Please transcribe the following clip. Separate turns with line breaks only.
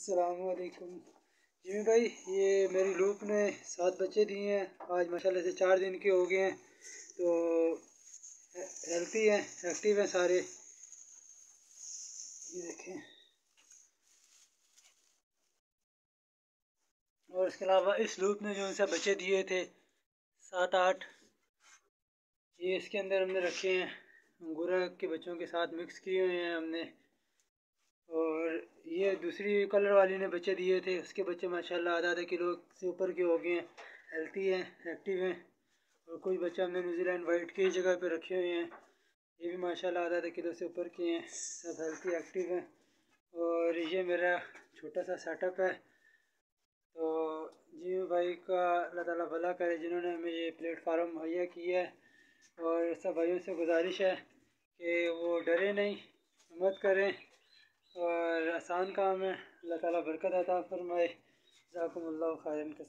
अस्सलामुअलैकुम जिमी भाई, ये मेरी लूप ने 7 बच्चे दिए हैं। आज माशाल्लाह से 4 दिन के हो गए हैं, तो हेल्थी हैं, एक्टिव हैं सारे। ये देखें। और इसके अलावा इस लूप ने जो इनसे बच्चे दिए थे 7-8, ये इसके अंदर हमने रखे हैं, अंगूरा के बच्चों के साथ मिक्स किए हुए हैं हमने। और ये दूसरी कलर वाली ने बच्चे दिए थे, उसके बच्चे माशाल्लाह आधा किलो से ऊपर के हो गए हैं, हेल्थी हैं, एक्टिव हैं। और कुछ बच्चे हमने न्यूजीलैंड वाइट की जगह पे रखे हुए हैं, ये भी माशाल्लाह आधा किलो से ऊपर के हैं, सब हेल्थी एक्टिव हैं। और ये मेरा छोटा सा सेटअप है। तो जी भाई का अल्लाह ताला भला करे, जिन्होंने हमें ये प्लेटफार्म मुहैया किया है। और सब भाइयों से गुजारिश है कि वो डरे नहीं, हिम्मत करें, और आसान काम है। अल्लाह ताला बरकत अता फरमाए। जज़ाकुमुल्लाहु खैरन कसीर।